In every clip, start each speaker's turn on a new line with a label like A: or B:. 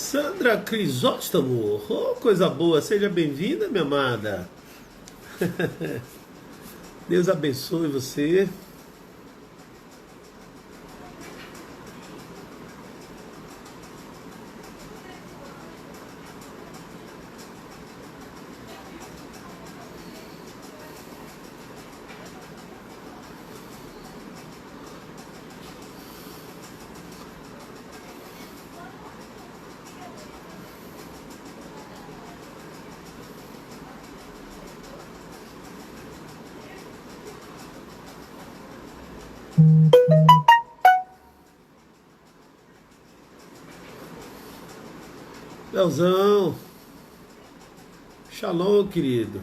A: Sandra Crisóstomo, oh, coisa boa, seja bem-vinda, minha amada. Deus abençoe você. Leozão, shalom, querido.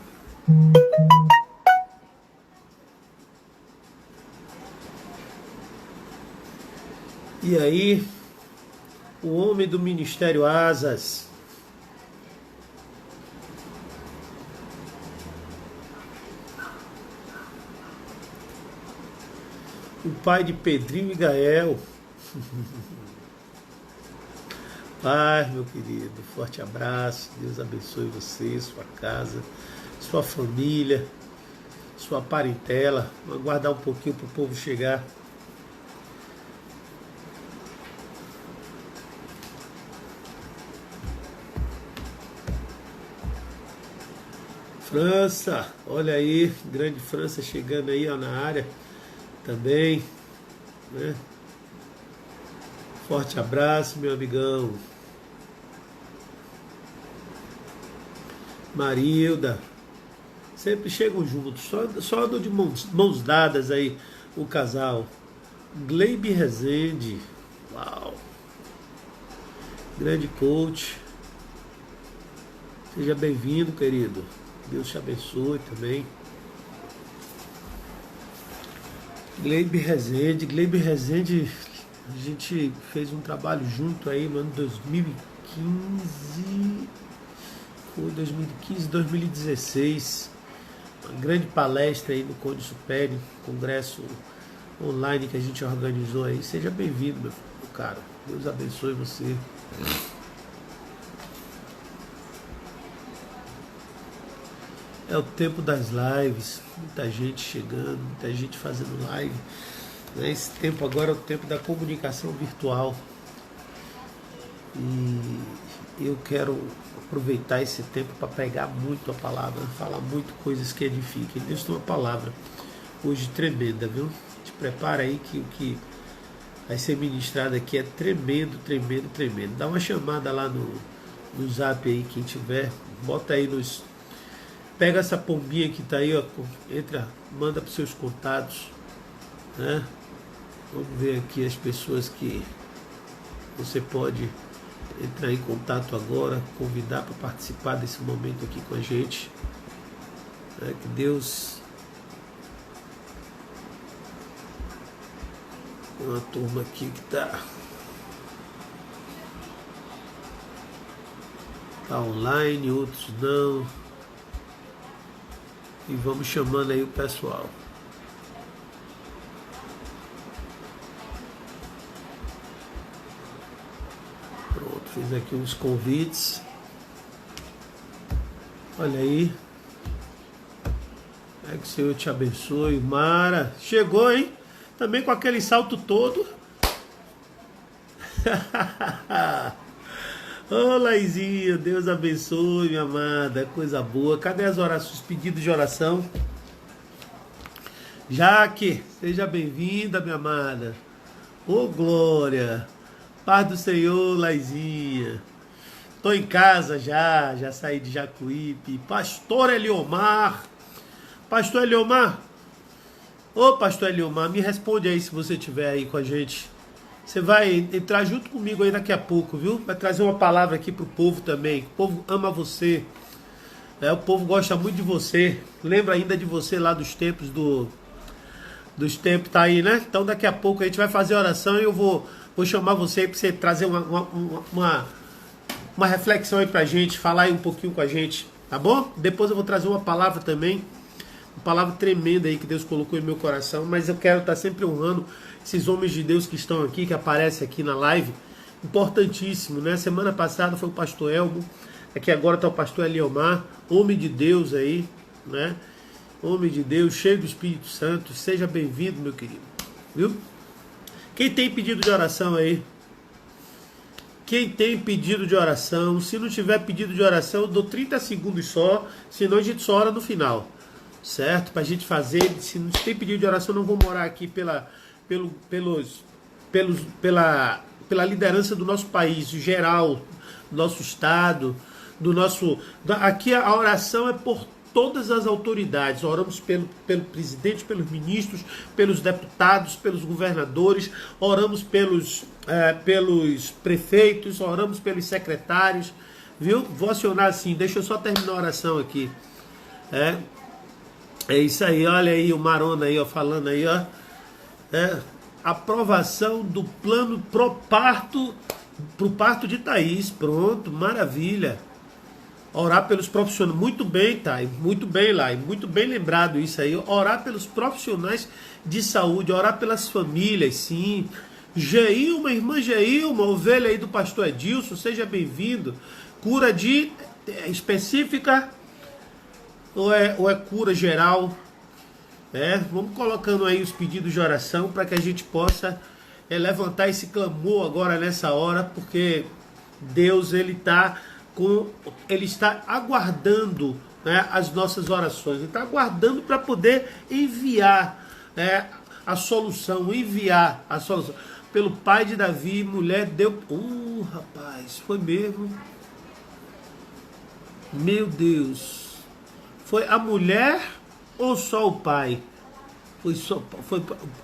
A: E aí, o homem do Ministério Asas. O pai de Pedrinho e Gael. Paz, meu querido, forte abraço, Deus abençoe você, sua casa, sua família, sua parentela. Vamos aguardar um pouquinho para o povo chegar. França, olha aí, grande França chegando aí ó, na área também, né? Forte abraço, meu amigão. Marilda, sempre chegam juntos, só andam de mãos dadas aí o casal. Gleibe Rezende, uau, grande coach, seja bem-vindo, querido, Deus te abençoe também. Gleibe Rezende, a gente fez um trabalho junto aí no ano 2015, foi 2015, 2016, uma grande palestra aí no Conde Supério, congresso online que a gente organizou aí. Seja bem-vindo, meu cara, Deus abençoe você. É o tempo das lives, muita gente chegando, muita gente fazendo live. Esse tempo agora é o tempo da comunicação virtual. E eu quero aproveitar esse tempo para pegar muito a palavra, falar muito coisas que edifiquem. Deus tem uma palavra hoje tremenda, viu? Te prepara aí que o que vai ser ministrado aqui é tremendo, tremendo, tremendo. Dá uma chamada lá no zap aí, quem tiver, bota aí nos... Pega essa pombinha que tá aí, ó, entra, manda para os seus contatos, né? Vamos ver aqui as pessoas que você pode entrar em contato agora, convidar para participar desse momento aqui com a gente. Que Deus... Tem uma turma aqui que tá online, outros não. E vamos chamando aí o pessoal. Pronto, fiz aqui uns convites. Olha aí. Que o Senhor te abençoe. Mara, chegou, hein? Também com aquele salto todo. Ô, Laizinha, Deus abençoe, minha amada, coisa boa. Cadê as orações, os pedidos de oração? Jaque, seja bem-vinda, minha amada. Ô, glória. Paz do Senhor, Laizinha. Tô em casa já saí de Jacuípe. Pastor Eliomar. Pastor Eliomar. Ô, Pastor Eliomar, me responde aí se você estiver aí com a gente. Você vai entrar junto comigo aí daqui a pouco, viu? Vai trazer uma palavra aqui pro povo também. O povo ama você. O povo gosta muito de você. Lembra ainda de você lá dos tempos dos tempos, tá aí, né? Então daqui a pouco a gente vai fazer oração e eu vou chamar você aí pra você trazer uma reflexão aí pra gente, falar aí um pouquinho com a gente, tá bom? Depois eu vou trazer uma palavra também. Uma palavra tremenda aí que Deus colocou em meu coração, mas eu quero estar sempre honrando esses homens de Deus que estão aqui, que aparecem aqui na live, importantíssimo, né? Semana passada foi o pastor Elmo, aqui agora está o pastor Eliomar, homem de Deus aí, né? Homem de Deus, cheio do Espírito Santo. Seja bem-vindo, meu querido. Viu? Quem tem pedido de oração aí? Quem tem pedido de oração? Se não tiver pedido de oração, eu dou 30 segundos só, senão a gente só ora no final. Certo? Pra gente fazer. Se não tem pedido de oração, eu não vou morar aqui pela liderança do nosso país, geral, do nosso estado, do nosso... Aqui a oração é por todas as autoridades. Oramos pelo presidente, pelos ministros, pelos deputados, pelos governadores, oramos pelos prefeitos, oramos pelos secretários, viu? Vou acionar assim, deixa eu só terminar a oração aqui. É isso aí, olha aí o Marona aí, ó, falando aí, ó. Aprovação do plano pro parto de Thaís. Pronto, maravilha. Orar pelos profissionais. Muito bem, Thay. Muito bem, Lai. Muito bem lembrado isso aí. Orar pelos profissionais de saúde. Orar pelas famílias, sim. Geilma, irmã Geilma, ovelha aí do pastor Edilson. Seja bem-vindo. Cura específica ou é cura geral? Vamos colocando aí os pedidos de oração para que a gente possa levantar esse clamor agora nessa hora, porque Deus ele está aguardando, né, as nossas orações. Ele está aguardando para poder enviar, a solução, Pelo pai de Davi, mulher deu... rapaz, foi mesmo. Meu Deus. Foi a mulher ou só o pai?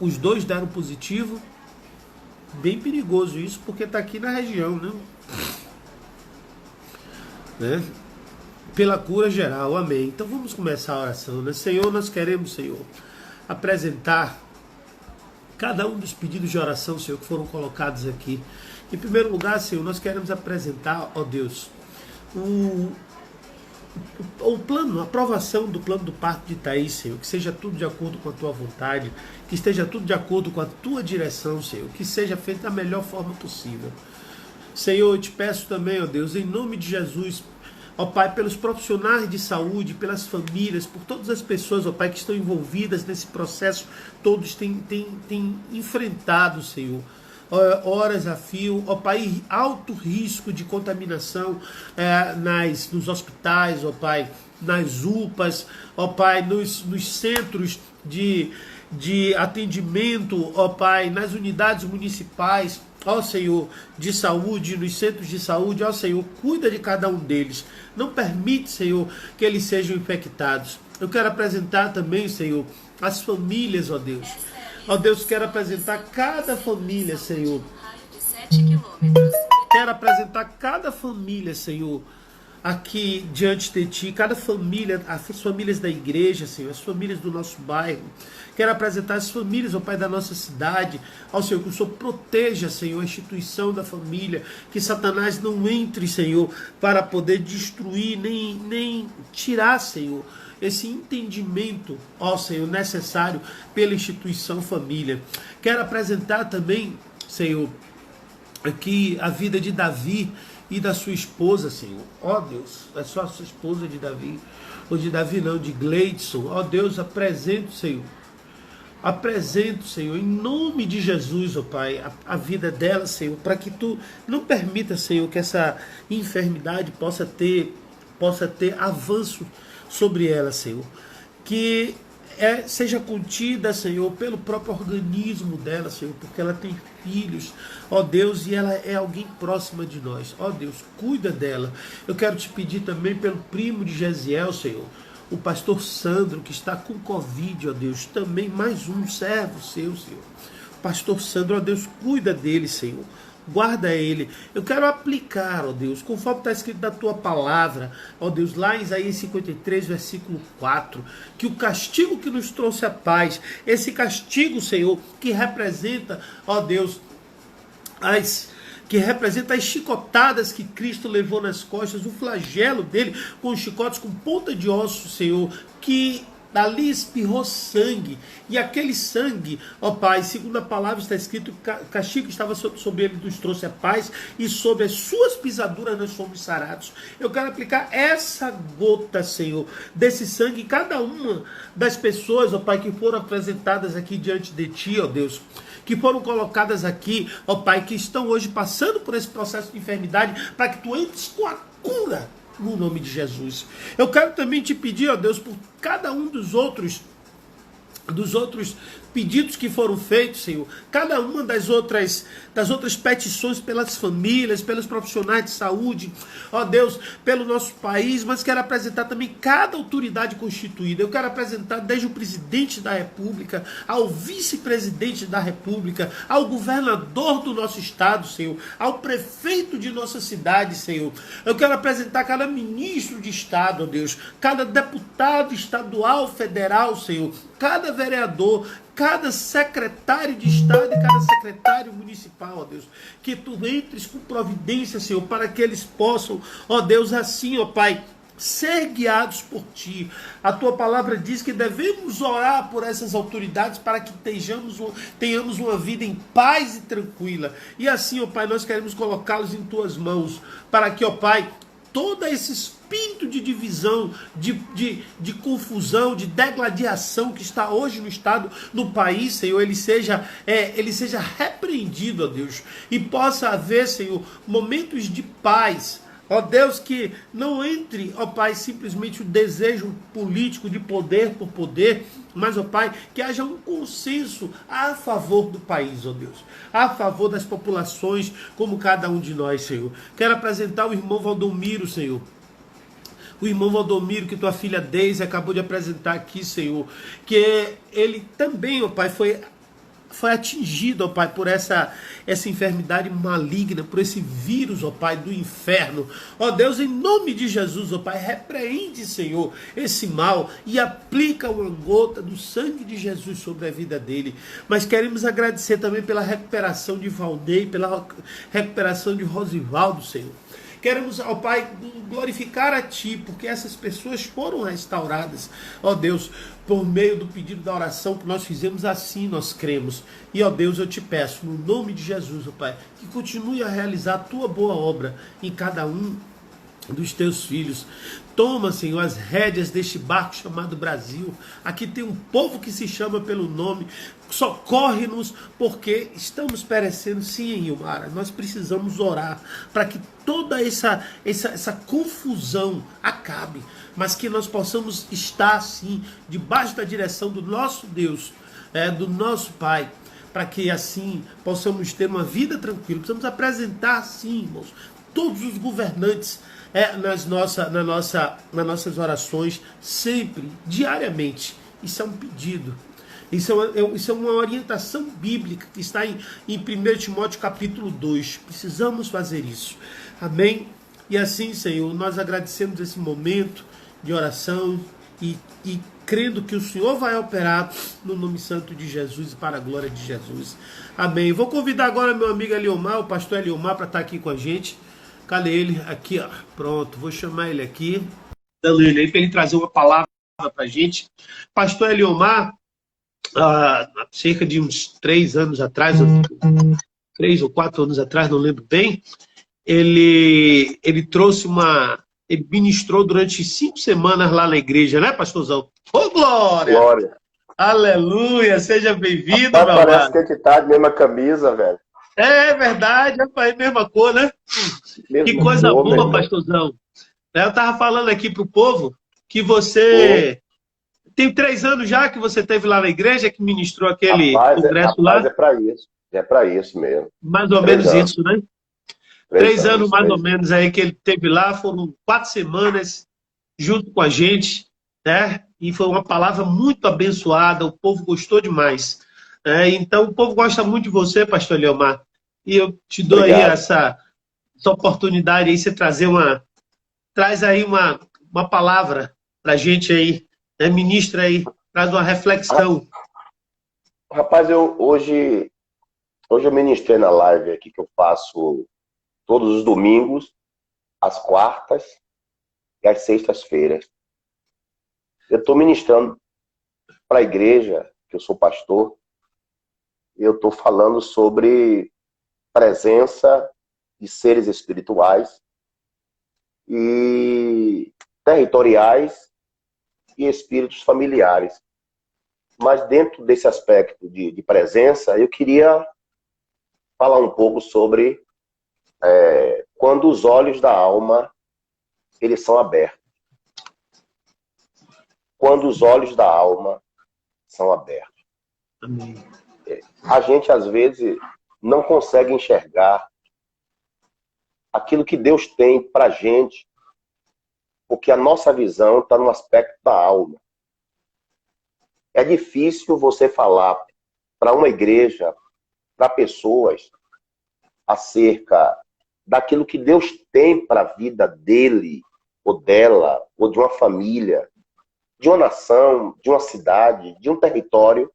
A: Os dois deram positivo. Bem perigoso isso, porque está aqui na região, né? Pela cura geral, amém. Então vamos começar a oração, né? Senhor, nós queremos, Senhor, apresentar cada um dos pedidos de oração, Senhor, que foram colocados aqui. Em primeiro lugar, Senhor, nós queremos apresentar, ó Deus, o plano, a aprovação do plano do parto de Thaís, Senhor, que seja tudo de acordo com a tua vontade, que esteja tudo de acordo com a tua direção, Senhor, que seja feito da melhor forma possível. Senhor, eu te peço também, ó Deus, em nome de Jesus, ó Pai, pelos profissionais de saúde, pelas famílias, por todas as pessoas, ó Pai, que estão envolvidas nesse processo, todos têm enfrentado, Senhor, horas a fio, ó Pai, alto risco de contaminação nos hospitais, ó Pai, nas UPAs, ó Pai, nos centros de atendimento, ó Pai, nas unidades municipais, ó Senhor, de saúde, nos centros de saúde, ó Senhor, cuida de cada um deles. Não permite, Senhor, que eles sejam infectados. Eu quero apresentar também, Senhor, as famílias, ó Deus. Ó Deus, quero apresentar cada família, Senhor. Quero apresentar cada família, Senhor, aqui diante de Ti, cada família, as famílias da igreja, Senhor, as famílias do nosso bairro. Quero apresentar as famílias, ó Pai, da nossa cidade, ó Senhor, que o Senhor proteja, Senhor, a instituição da família, que Satanás não entre, Senhor, para poder destruir, nem tirar, Senhor, esse entendimento, ó Senhor, necessário pela instituição família. Quero apresentar também, Senhor, aqui a vida de Davi e da sua esposa, Senhor. Ó Deus, é só a sua esposa de Davi, ou de Davi não, de Gleidson. Ó Deus, apresento, Senhor. Apresento, Senhor, em nome de Jesus, ó Pai, a vida dela, Senhor, para que Tu não permita, Senhor, que essa enfermidade possa ter avanço sobre ela, Senhor. Que seja contida, Senhor, pelo próprio organismo dela, Senhor, porque ela tem filhos, ó Deus, e ela é alguém próxima de nós. Ó Deus, cuida dela. Eu quero te pedir também pelo primo de Gesiel, Senhor, o pastor Sandro, que está com Covid, ó Deus, também mais um servo seu, Senhor. Pastor Sandro, ó Deus, cuida dele, Senhor. Guarda ele. Eu quero aplicar, ó Deus, conforme está escrito na tua palavra, ó Deus, lá em Isaías 53, versículo 4, que o castigo que nos trouxe a paz, esse castigo, Senhor, que representa, ó Deus, que representa as chicotadas que Cristo levou nas costas, o flagelo dele com os chicotes com ponta de osso, Senhor, que ali espirrou sangue, e aquele sangue, ó Pai, segundo a palavra está escrito, o castigo que estava sobre ele nos trouxe a paz, e sobre as suas pisaduras nós fomos sarados. Eu quero aplicar essa gota, Senhor, desse sangue em cada uma das pessoas, ó Pai, que foram apresentadas aqui diante de Ti, ó Deus, que foram colocadas aqui, ó Pai, que estão hoje passando por esse processo de enfermidade, para que Tu entres com a cura, no nome de Jesus. Eu quero também te pedir, ó Deus, por cada um dos outros pedidos que foram feitos, Senhor, cada uma das outras petições pelas famílias, pelos profissionais de saúde, ó Deus, pelo nosso país, mas quero apresentar também cada autoridade constituída. Eu quero apresentar desde o presidente da República, ao vice-presidente da República, ao governador do nosso estado, Senhor, ao prefeito de nossa cidade, Senhor. Eu quero apresentar cada ministro de estado, ó Deus, cada deputado estadual, federal, Senhor, cada vereador, cada secretário de Estado e cada secretário municipal, ó Deus, que Tu entres com providência, Senhor, para que eles possam, ó Deus, assim, ó Pai, ser guiados por Ti. A Tua palavra diz que devemos orar por essas autoridades para que tenhamos uma vida em paz e tranquila. E assim, ó Pai, nós queremos colocá-los em Tuas mãos, para que, ó Pai, todo esse espírito de divisão, de confusão, de degladiação que está hoje no estado, no país, Senhor, ele seja repreendido, ó Deus, e possa haver, Senhor, momentos de paz, ó Deus, que não entre, ó Pai, simplesmente o desejo político de poder por poder, mas, ó Pai, que haja um consenso a favor do país, ó Deus, a favor das populações, como cada um de nós, Senhor. Quero apresentar o irmão Valdomiro, Senhor. O irmão Valdomiro, que Tua filha Deise acabou de apresentar aqui, Senhor, que ele também, ó Pai, foi atingido, ó Pai, por essa enfermidade maligna, por esse vírus, ó Pai, do inferno. Ó Deus, em nome de Jesus, ó Pai, repreende, Senhor, esse mal e aplica uma gota do sangue de Jesus sobre a vida dele. Mas queremos agradecer também pela recuperação de Valdei, pela recuperação de Rosivaldo, Senhor. Queremos, ó Pai, glorificar a Ti, porque essas pessoas foram restauradas, ó Deus, por meio do pedido da oração que nós fizemos, assim nós cremos. E, ó Deus, eu te peço, no nome de Jesus, ó Pai, que continue a realizar a Tua boa obra em cada um dos Teus filhos. Toma, Senhor, as rédeas deste barco chamado Brasil. Aqui tem um povo que se chama pelo nome. Socorre-nos, porque estamos perecendo, sim, Ilmara. Nós precisamos orar para que toda essa confusão acabe, mas que nós possamos estar, sim, debaixo da direção do nosso Deus, do nosso Pai, para que assim possamos ter uma vida tranquila. Precisamos apresentar, sim, irmãos, todos os governantes nas nossas orações, sempre, diariamente. Isso é um pedido. Isso é uma orientação bíblica que está em 1 Timóteo capítulo 2. Precisamos fazer isso. Amém? E assim, Senhor, nós agradecemos esse momento de oração e crendo que o Senhor vai operar no nome santo de Jesus e para a glória de Jesus. Amém. Vou convidar agora meu amigo Eliomar, o pastor Eliomar, para estar aqui com a gente. Cadê ele? Aqui, ó. Pronto, vou chamar ele aqui. Dando ele aí para ele trazer uma palavra para a gente. Pastor Eliomar, há cerca de uns 3 anos atrás, 3 ou 4 anos atrás, não lembro bem, ele trouxe ele ministrou durante 5 semanas lá na igreja, né, pastorzão? Ô, glória! Glória! Aleluia! Seja bem-vindo, meu
B: amado. Parece que a gente tá de mesma camisa, velho.
A: É verdade, rapaz, mesma cor, né? Que coisa boa, pastorzão. Eu estava falando aqui pro povo que você tem 3 anos já que você esteve lá na igreja, que ministrou aquele congresso lá.
B: É para isso mesmo.
A: Mais ou menos isso, né? 3 anos mais ou menos aí que ele esteve lá, foram 4 semanas junto com a gente, né? E foi uma palavra muito abençoada, o povo gostou demais. Então o povo gosta muito de você, pastor Eliomar. E eu te dou aí essa oportunidade aí, você traz aí uma palavra pra gente aí, né? Ministra aí, traz uma reflexão.
B: Rapaz, hoje eu ministrei na live aqui que eu faço todos os domingos, às quartas e às sextas-feiras. Eu estou ministrando para a igreja, que eu sou pastor, eu estou falando sobre presença de seres espirituais e territoriais e espíritos familiares. Mas dentro desse aspecto de presença, eu queria falar um pouco sobre quando os olhos da alma eles são abertos. Quando os olhos da alma são abertos.
A: Amém.
B: A gente, às vezes, não consegue enxergar aquilo que Deus tem para a gente, porque a nossa visão está no aspecto da alma. É difícil você falar para uma igreja, para pessoas, acerca daquilo que Deus tem para a vida dele, ou dela, ou de uma família, de uma nação, de uma cidade, de um território,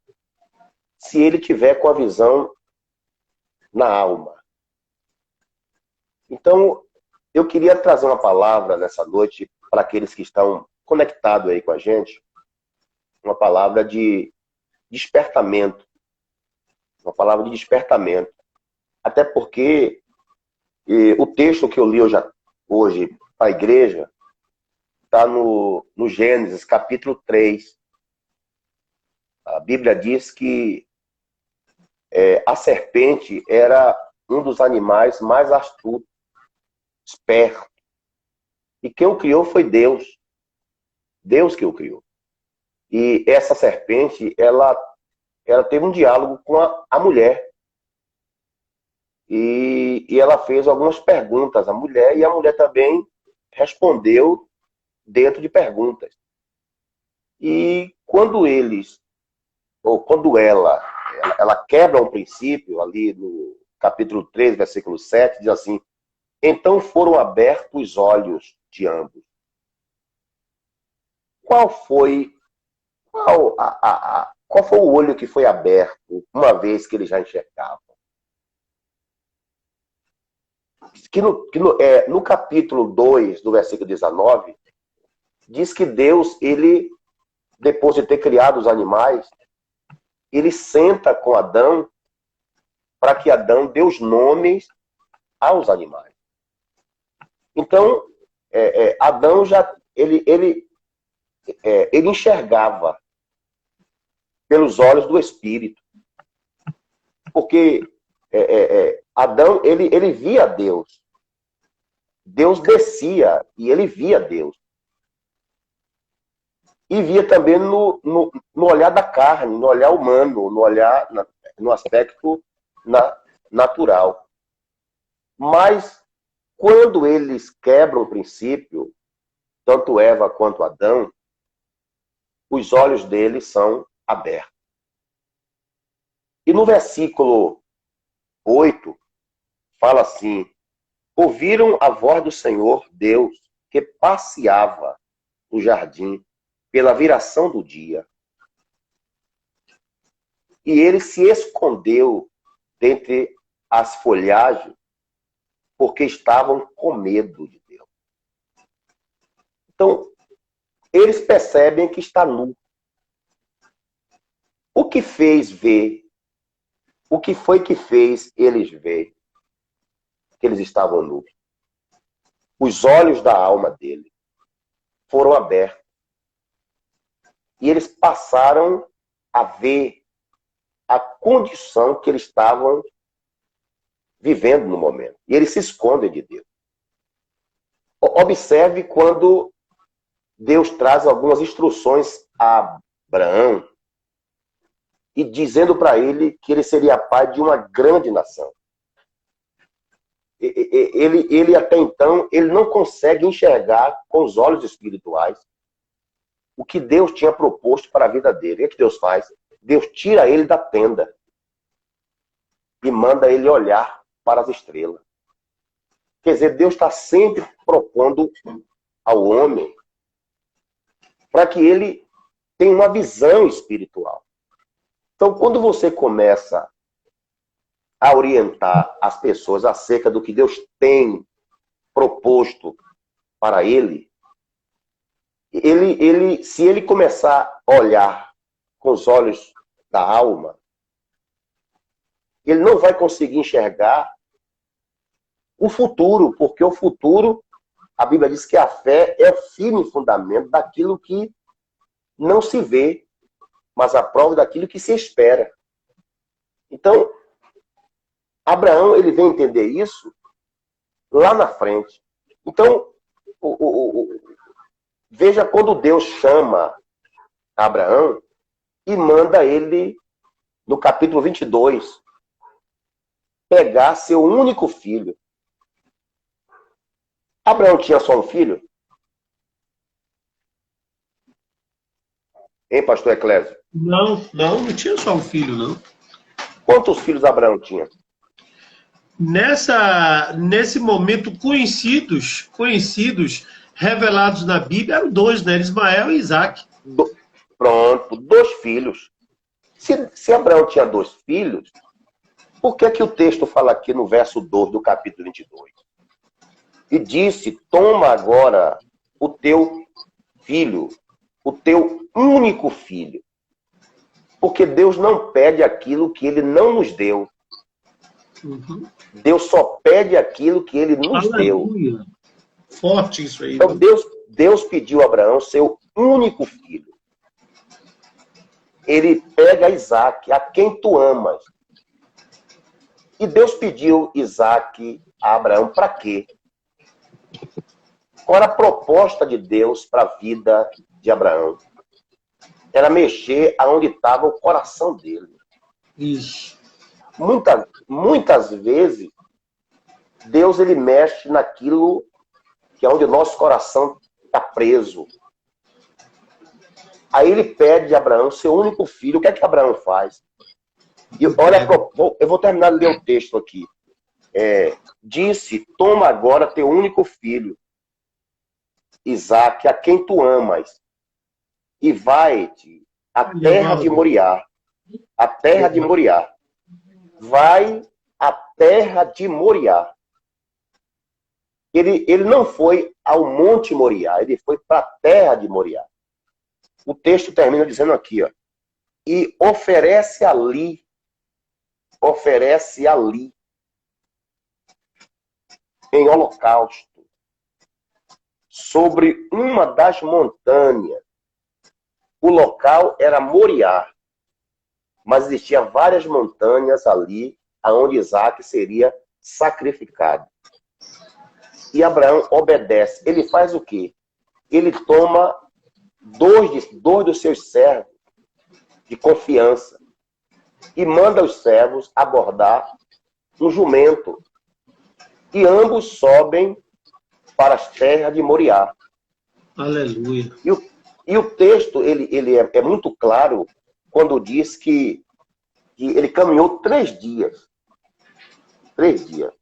B: se ele tiver com a visão na alma. Então, eu queria trazer uma palavra nessa noite para aqueles que estão conectados aí com a gente, uma palavra de despertamento. Uma palavra de despertamento. Até porque o texto que eu li hoje para a igreja está no Gênesis, capítulo 3. A Bíblia diz que a serpente era um dos animais mais astutos, esperto. E quem o criou foi Deus. Deus que o criou. E essa serpente, ela teve um diálogo com a mulher. E ela fez algumas perguntas à mulher, e a mulher também respondeu dentro de perguntas. E quando ela quebra um princípio, ali no capítulo 3, versículo 7, diz assim: então foram abertos os olhos de ambos. Qual foi o olho que foi aberto uma vez que eles já enxergavam? No capítulo 2, do versículo 19, diz que Deus, ele, depois de ter criado os animais, ele senta com Adão para que Adão dê os nomes aos animais. Então, Adão ele enxergava pelos olhos do Espírito. Porque Adão, ele via Deus. Deus descia e ele via Deus. E via também no olhar da carne, no olhar humano, no aspecto natural. Mas, quando eles quebram o princípio, tanto Eva quanto Adão, os olhos deles são abertos. E no versículo 8, fala assim: ouviram a voz do Senhor Deus, que passeava no jardim pela viração do dia. E ele se escondeu dentre as folhagens, porque estavam com medo de Deus. Então, eles percebem que está nu. O que fez ver? O que foi que fez eles ver que eles estavam nus? Os olhos da alma dele foram abertos. E eles passaram a ver a condição que eles estavam vivendo no momento. E eles se escondem de Deus. Observe quando Deus traz algumas instruções a Abraão, e dizendo para ele que ele seria pai de uma grande nação. Ele até então, ele não consegue enxergar com os olhos espirituais o que Deus tinha proposto para a vida dele. O que Deus faz? Deus tira ele da tenda e manda ele olhar para as estrelas. Quer dizer, Deus está sempre propondo ao homem para que ele tenha uma visão espiritual. Então, quando você começa a orientar as pessoas acerca do que Deus tem proposto para ele, se ele começar a olhar com os olhos da alma, ele não vai conseguir enxergar o futuro, porque o futuro, a Bíblia diz que a fé é o firme fundamento daquilo que não se vê, mas a prova daquilo que se espera. Então, Abraão, ele vem entender isso lá na frente. Então, veja quando Deus chama Abraão e manda ele, no capítulo 22, pegar seu único filho. Abraão tinha só um filho? Hein, pastor Eclésio?
A: Não tinha só um filho, não.
B: Quantos filhos Abraão tinha?
A: Nesse momento, conhecidos, revelados na Bíblia, eram dois, né? Ismael e Isaac.
B: Pronto, 2 filhos. Se Abraão tinha 2 filhos, por que o texto fala aqui no verso 2 do capítulo 22? E disse, toma agora o teu filho, o teu único filho. Porque Deus não pede aquilo que ele não nos deu.
A: Uhum.
B: Deus só pede aquilo que ele nos
A: Aleluia.
B: deu.
A: Forte isso aí.
B: Então Deus pediu a Abraão seu único filho. Ele pega Isaac, a quem tu amas. E Deus pediu Isaac a Abraão para quê? Qual era a proposta de Deus para a vida de Abraão? Era mexer aonde estava o coração dele.
A: Isso.
B: Muitas vezes, Deus ele mexe naquilo que é onde o nosso coração está preso. Aí ele pede a Abraão seu único filho. O que é que Abraão faz? E olha, eu vou terminar de ler o texto aqui. Disse, toma agora teu único filho, Isaac, a quem tu amas, e vai-te à terra de Moriá. A terra de Moriá. Vai à terra de Moriá. Ele não foi ao Monte Moriá, ele foi para a terra de Moriá. O texto termina dizendo aqui, ó, e oferece ali, em holocausto, sobre uma das montanhas. O local era Moriá, mas existiam várias montanhas ali, aonde Isaac seria sacrificado. E Abraão obedece. Ele faz o quê? Ele toma dois dos seus servos de confiança e manda os servos abordar um jumento. E ambos sobem para as terras de Moriá.
A: Aleluia.
B: E o texto ele é muito claro quando diz que ele caminhou 3 dias. 3 dias.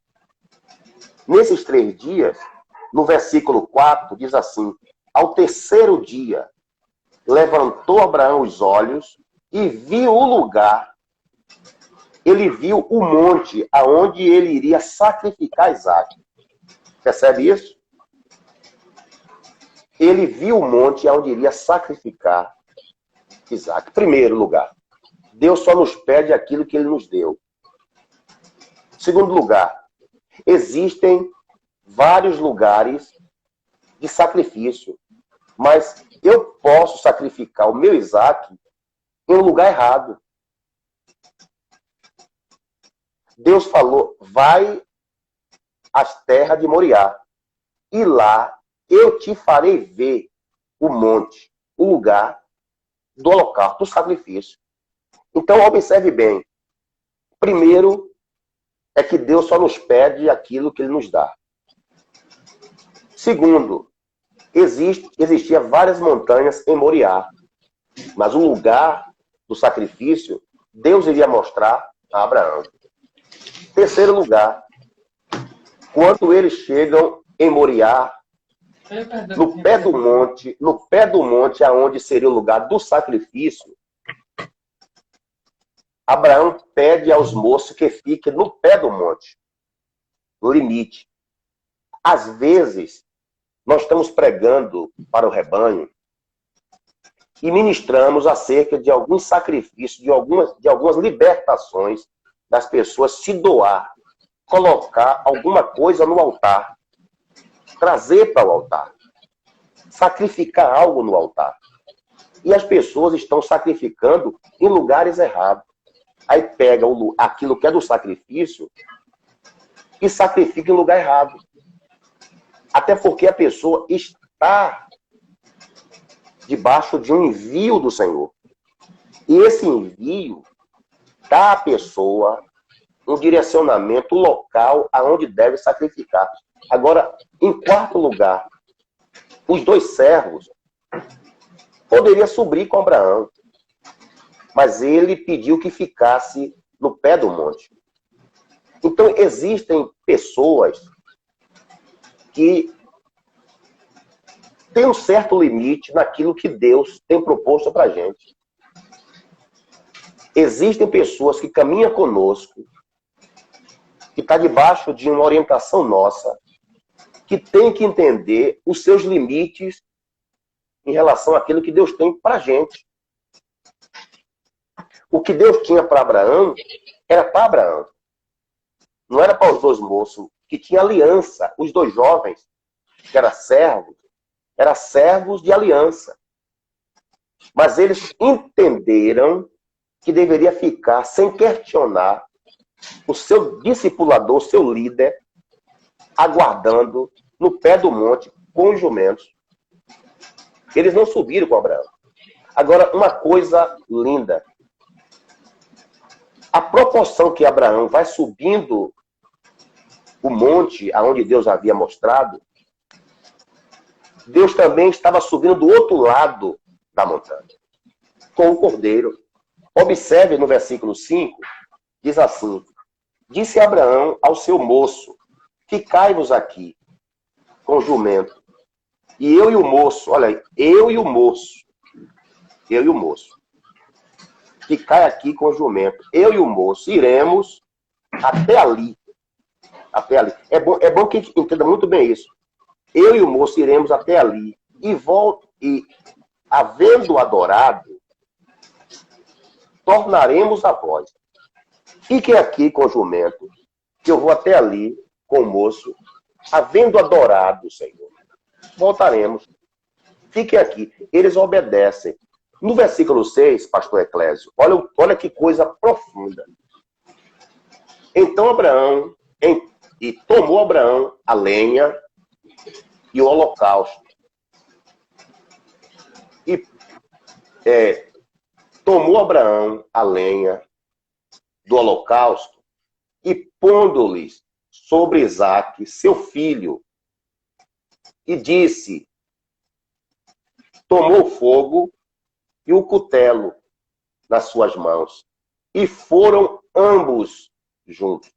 B: Nesses 3 dias, no versículo 4, diz assim, ao 3º dia, levantou Abraão os olhos e viu o lugar. Ele viu o monte aonde ele iria sacrificar Isaac. Percebe isso? Ele viu o monte aonde iria sacrificar Isaac. Primeiro lugar, Deus só nos pede aquilo que ele nos deu. Segundo lugar, existem vários lugares de sacrifício, mas eu posso sacrificar o meu Isaac em um lugar errado. Deus falou, vai às terras de Moriá, e lá eu te farei ver o monte, o lugar do holocausto, do sacrifício. Então, observe bem. Primeiro, é que Deus só nos pede aquilo que ele nos dá. Segundo, existia várias montanhas em Moriá, mas o lugar do sacrifício, Deus iria mostrar a Abraão. Terceiro lugar, quando eles chegam em Moriá, no pé do monte, aonde seria o lugar do sacrifício, Abraão pede aos moços que fiquem no pé do monte, no limite. Às vezes, nós estamos pregando para o rebanho e ministramos acerca de alguns sacrifícios, de algumas libertações das pessoas se doar, colocar alguma coisa no altar, trazer para o altar, sacrificar algo no altar. E as pessoas estão sacrificando em lugares errados. Aí pega aquilo que é do sacrifício e sacrifica em lugar errado. Até porque a pessoa está debaixo de um envio do Senhor. E esse envio dá à pessoa um direcionamento local aonde deve sacrificar. Agora, em quarto lugar, os dois servos poderiam subir com Abraão, mas ele pediu que ficasse no pé do monte. Então, existem pessoas que têm um certo limite naquilo que Deus tem proposto para a gente. Existem pessoas que caminham conosco, que está debaixo de uma orientação nossa, que tem que entender os seus limites em relação àquilo que Deus tem para a gente. O que Deus tinha para Abraão, era para Abraão. Não era para os dois moços, que tinham aliança. Os dois jovens, que eram servos de aliança. Mas eles entenderam que deveria ficar sem questionar o seu discipulador, seu líder, aguardando no pé do monte com os jumentos. Eles não subiram com Abraão. Agora, uma coisa linda. A proporção que Abraão vai subindo o monte aonde Deus havia mostrado, Deus também estava subindo do outro lado da montanha, com o cordeiro. Observe no versículo 5, diz assim: disse Abraão ao seu moço, ficai-vos aqui com o jumento. E eu e o moço, olha aí, eu e o moço, ficai aqui com o jumento. Eu e o moço iremos até ali. Até ali. É bom que a gente entenda muito bem isso. Eu e o moço iremos até ali. E havendo adorado, tornaremos a vós. Fiquem aqui com o jumento, que eu vou até ali com o moço, havendo adorado o Senhor. Voltaremos. Fiquem aqui. Eles obedecem. No versículo 6, pastor Eclésio, olha que coisa profunda. Então tomou Abraão a lenha e o holocausto. E tomou Abraão a lenha do holocausto e pondo-lhes sobre Isaque, seu filho, e disse, tomou fogo e o cutelo nas suas mãos. E foram ambos juntos.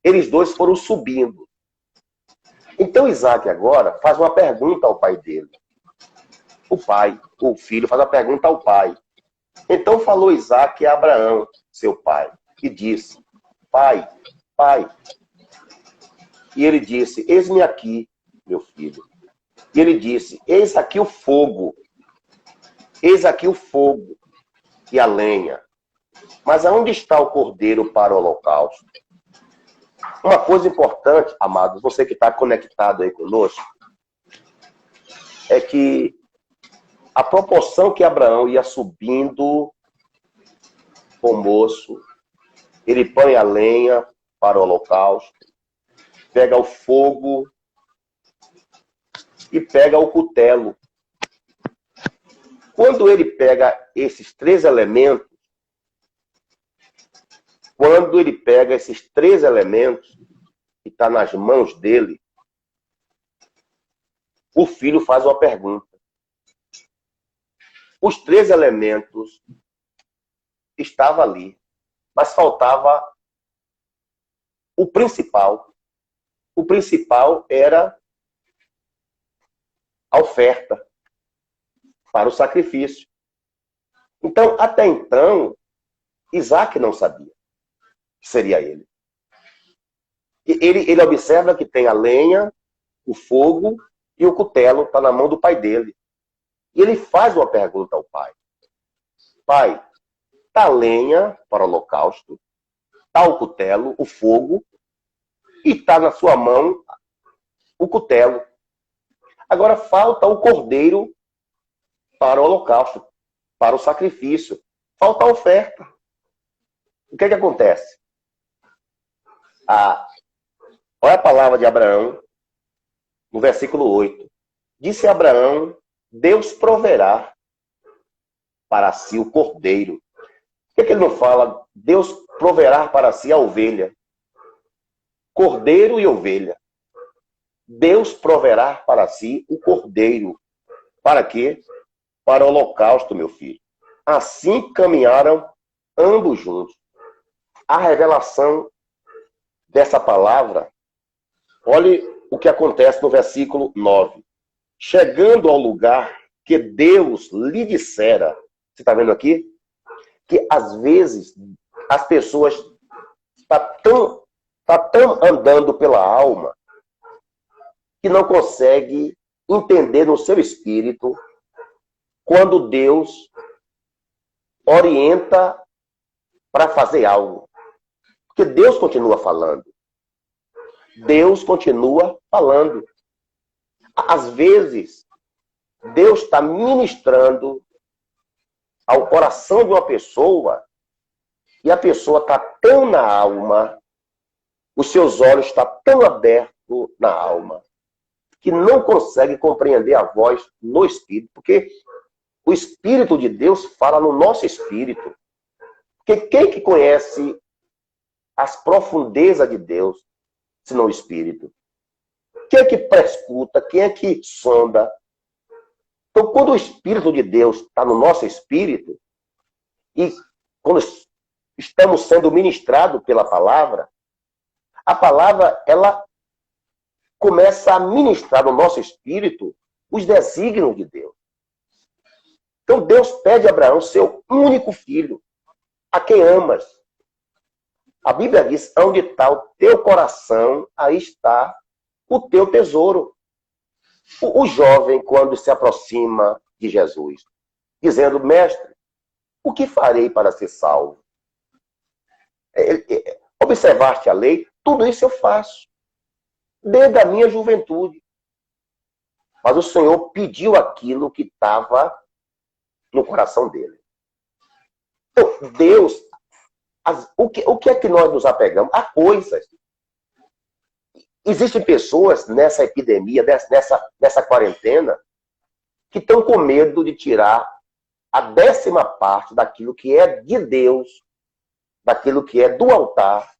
B: Eles dois foram subindo. Então Isaque agora faz uma pergunta ao pai dele. O filho faz a pergunta ao pai. Então falou Isaque a Abraão, seu pai, e disse, pai. E ele disse, eis-me aqui, meu filho. E ele disse, eis aqui o fogo e a lenha. Mas aonde está o cordeiro para o holocausto? Uma coisa importante, amados, você que está conectado aí conosco, é que a proporção que Abraão ia subindo com o moço, ele põe a lenha para o holocausto, pega o fogo e pega o cutelo. Quando ele pega esses três elementos, que está nas mãos dele, o filho faz uma pergunta. Os três elementos estavam ali, mas faltava o principal. O principal era a oferta para o sacrifício. Então, até então, Isaque não sabia que seria ele. Ele observa que tem a lenha, o fogo e o cutelo está na mão do pai dele. E ele faz uma pergunta ao pai. pai, tá a lenha para o holocausto, tá o cutelo, o fogo, e tá na sua mão o cutelo. Agora falta o cordeiro para o holocausto, para o sacrifício. Falta a oferta. O que é que acontece? Olha a palavra de Abraão, no versículo 8. Disse Abraão, Deus proverá para si o cordeiro. Por que ele não fala, Deus proverá para si a ovelha? Cordeiro e ovelha. Deus proverá para si o cordeiro. Para quê? Para o holocausto, meu filho. Assim caminharam ambos juntos. A revelação dessa palavra, olhe o que acontece no versículo 9. Chegando ao lugar que Deus lhe dissera, você está vendo aqui? Que às vezes as pessoas estão tão andando pela alma que não consegue entender no seu espírito quando Deus orienta para fazer algo. Porque Deus continua falando. Deus continua falando. Às vezes, Deus está ministrando ao coração de uma pessoa e a pessoa está tão na alma, os seus olhos estão tão abertos na alma, que não consegue compreender a voz no Espírito. Porque o Espírito de Deus fala no nosso espírito. Porque quem que conhece as profundezas de Deus, senão o Espírito? Quem é que prescuta? Quem é que sonda? Então, quando o Espírito de Deus está no nosso espírito, e quando estamos sendo ministrados pela palavra, a palavra, ela começa a ministrar no nosso espírito os desígnios de Deus. Então, Deus pede a Abraão, seu único filho, a quem amas. A Bíblia diz, onde está o teu coração, aí está o teu tesouro. O jovem, quando se aproxima de Jesus, dizendo, mestre, o que farei para ser salvo? Observaste a lei? Tudo isso eu faço, desde a minha juventude. Mas o Senhor pediu aquilo que estava no coração dele. Então, Deus, o que é que nós nos apegamos? A coisas. Existem pessoas nessa epidemia, nessa quarentena, que estão com medo de tirar a 10ª parte daquilo que é de Deus, daquilo que é do altar,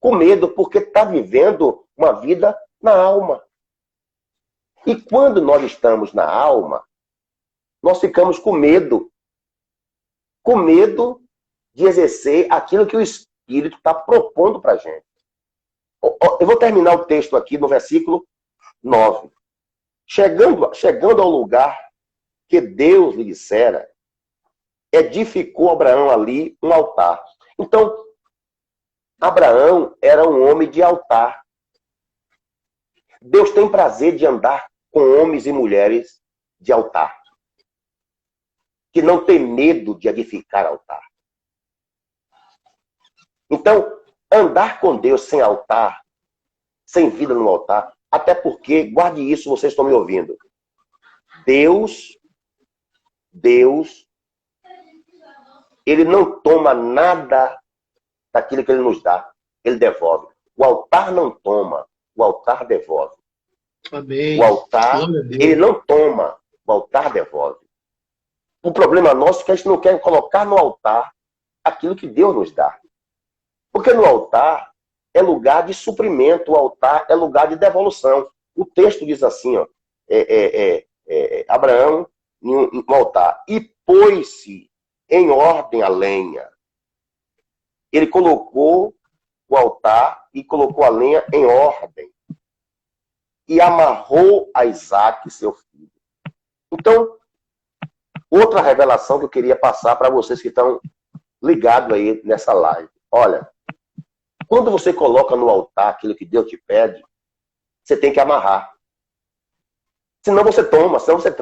B: com medo porque está vivendo uma vida na alma. E quando nós estamos na alma, nós ficamos com medo de exercer aquilo que o Espírito está propondo para a gente. Eu vou terminar o texto aqui no versículo 9. Chegando ao lugar que Deus lhe dissera, edificou Abraão ali um altar. Então, Abraão era um homem de altar. Deus tem prazer de andar com homens e mulheres de altar, que não tem medo de edificar altar. Então, andar com Deus sem altar, sem vida no altar, até porque, guarde isso, vocês estão me ouvindo. Deus, ele não toma nada daquilo que ele nos dá, ele devolve. O altar não toma, o altar devolve.
A: Amém.
B: O altar, ele não toma, o altar devolve. O problema nosso é que a gente não quer colocar no altar aquilo que Deus nos dá. Porque no altar é lugar de suprimento, o altar é lugar de devolução. O texto diz assim, ó, Abraão em um altar, e pôs-se em ordem a lenha. Ele colocou o altar e colocou a lenha em ordem. E amarrou a Isaque, seu filho. Então, outra revelação que eu queria passar para vocês que estão ligados aí nessa live. Olha, quando você coloca no altar aquilo que Deus te pede, você tem que amarrar. Senão você toma, senão você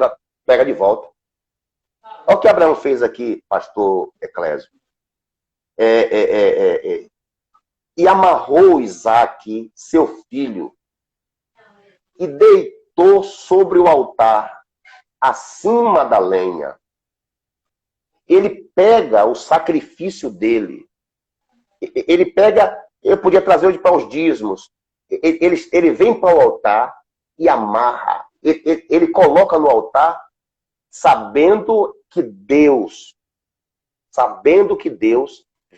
B: pega de volta. Olha o que Abraão fez aqui, pastor Eclésio. E amarrou Isaque, seu filho, e deitou sobre o altar, acima da lenha. Ele pega o sacrifício dele. Ele pega, eu podia trazer hoje para os dízimos. Ele vem para o altar e amarra. Ele coloca no altar sabendo que Deus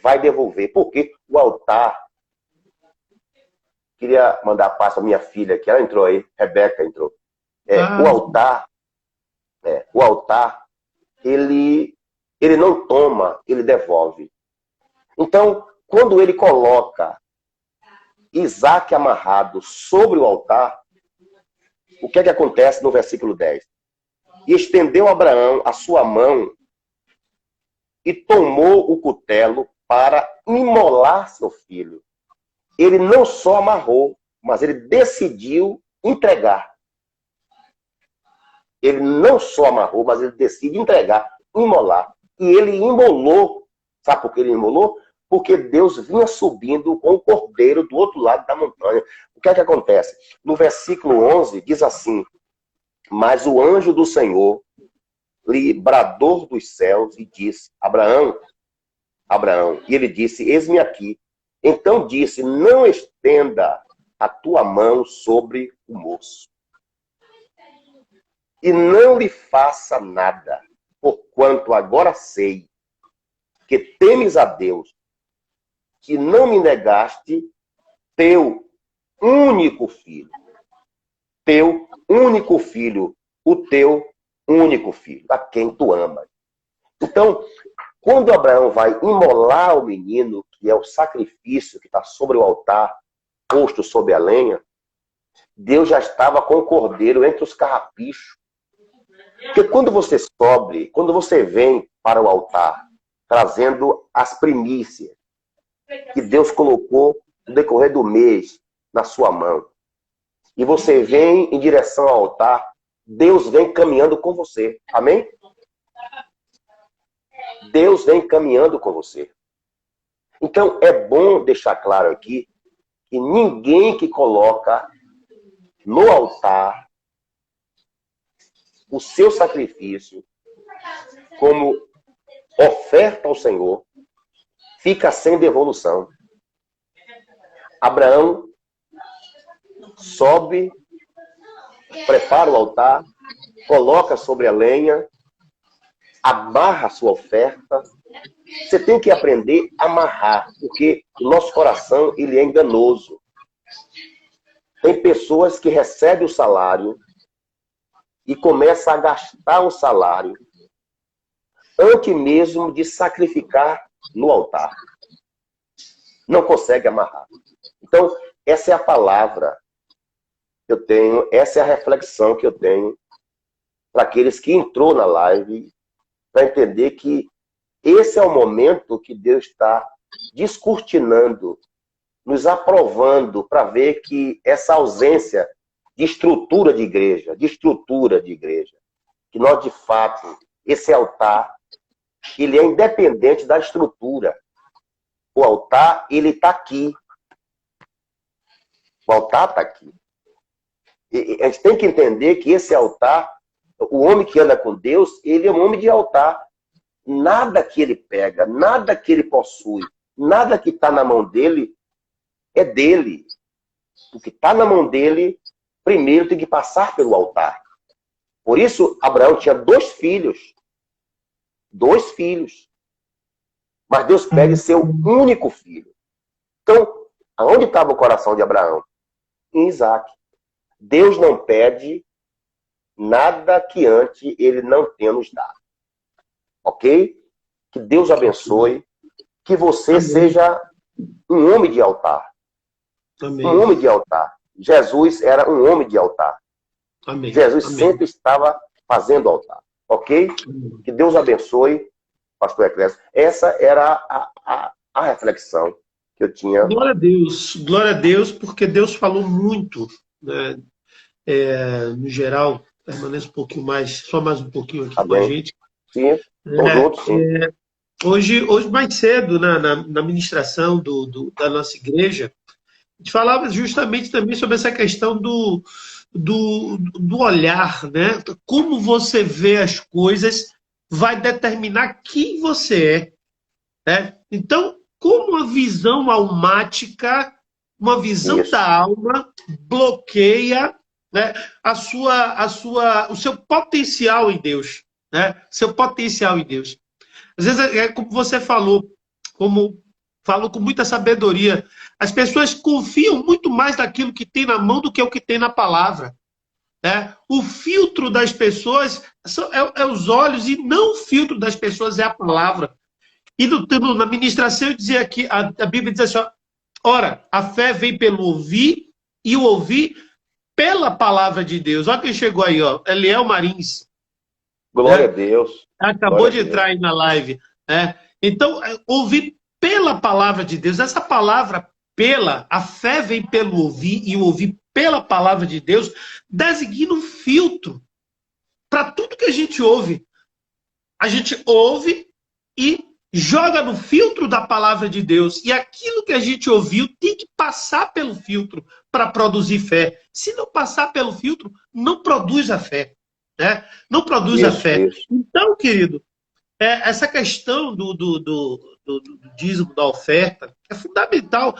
B: vai devolver. Porque o altar, queria mandar paz para minha filha, que ela entrou aí, Rebeca entrou. O altar, ele não toma, ele devolve. Então, quando ele coloca Isaque amarrado sobre o altar, o que é que acontece no versículo 10? E estendeu Abraão a sua mão e tomou o cutelo para imolar seu filho. Ele não só amarrou, mas ele decidiu entregar. Ele não só amarrou, mas ele decide entregar, imolar. E ele imolou. Sabe por que ele imolou? Porque Deus vinha subindo com o cordeiro do outro lado da montanha. O que é que acontece? No versículo 11 diz assim: mas o anjo do Senhor lhe bradou dos céus e disse: Abraão, Abraão. E ele disse: eis-me aqui. Então disse: não estenda a tua mão sobre o moço, e não lhe faça nada, porquanto agora sei que temes a Deus, que não me negaste teu único filho. Teu único filho, o teu único filho, a quem tu amas. Então, quando Abraão vai imolar o menino, que é o sacrifício que está sobre o altar, posto sobre a lenha, Deus já estava com o cordeiro entre os carrapichos. Porque quando você sobe, quando você vem para o altar, trazendo as primícias que Deus colocou no decorrer do mês na sua mão, e você vem em direção ao altar, Deus vem caminhando com você. Amém? Deus vem caminhando com você. Então, é bom deixar claro aqui que ninguém que coloca no altar o seu sacrifício como oferta ao Senhor fica sem devolução. Abraão sobe, prepara o altar, coloca sobre a lenha, amarra a sua oferta. Você tem que aprender a amarrar, porque o nosso coração ele é enganoso. Tem pessoas que recebem o salário e começam a gastar o salário antes mesmo de sacrificar no altar. Não consegue amarrar. Então, essa é a palavra que eu tenho, essa é a reflexão que eu tenho para aqueles que entrou na live, para entender que esse é o momento que Deus está descortinando, nos aprovando para ver que essa ausência de estrutura de igreja, que nós de fato, esse altar, ele é independente da estrutura. O altar, ele está aqui. O altar está aqui. E a gente tem que entender que esse altar, o homem que anda com Deus, ele é um homem de altar. Nada que ele pega, nada que ele possui, nada que está na mão dele é dele. O que está na mão dele, primeiro tem que passar pelo altar. Por isso, Abraão tinha 2 filhos. 2 filhos. Mas Deus pede seu único filho. Então, aonde estava o coração de Abraão? Em Isaque. Deus não pede nada que antes ele não tenha nos dado. Ok? Que Deus abençoe. Que você
A: Amém.
B: seja um homem de altar.
A: Amém.
B: Um homem de altar. Jesus era um homem de altar.
A: Amém.
B: Jesus
A: Amém.
B: sempre estava fazendo altar. Ok?
A: Amém.
B: Que Deus abençoe, pastor Eclésio. Essa era a reflexão que eu tinha.
A: Glória a Deus, porque Deus falou muito, né? No geral, permanece um pouquinho mais, só mais um pouquinho aqui com a
B: Amém.
A: gente.
B: Sim, estão juntos, sim.
A: Hoje mais cedo, na ministração da nossa igreja, a gente falava justamente também sobre essa questão do olhar, né? Como você vê as coisas vai determinar quem você é, né? Então, como a visão almática, uma visão
B: Isso.
A: da alma, bloqueia, né, o seu potencial em Deus, né? Seu potencial em Deus. Às vezes é como você falou, como falou com muita sabedoria. As pessoas confiam muito mais naquilo que tem na mão do que o que tem na palavra, né? O filtro das pessoas é os olhos e não o filtro das pessoas é a palavra. E na ministração eu dizia que a Bíblia diz assim, ó, ora, a fé vem pelo ouvir e o ouvir pela palavra de Deus. Olha quem chegou aí, ó, Eliel Marins.
B: Glória a Deus.
A: Acabou de entrar aí na live. Né? Então, ouvir pela palavra de Deus. Essa palavra a fé vem pelo ouvir e o ouvir pela palavra de Deus, designa um filtro para tudo que a gente ouve. A gente ouve e joga no filtro da palavra de Deus. E aquilo que a gente ouviu tem que passar pelo filtro para produzir fé. Se não passar pelo filtro, não produz a fé. Né? Não produz a fé.
B: Isso.
A: Então, querido, essa questão do dízimo, da oferta, é fundamental.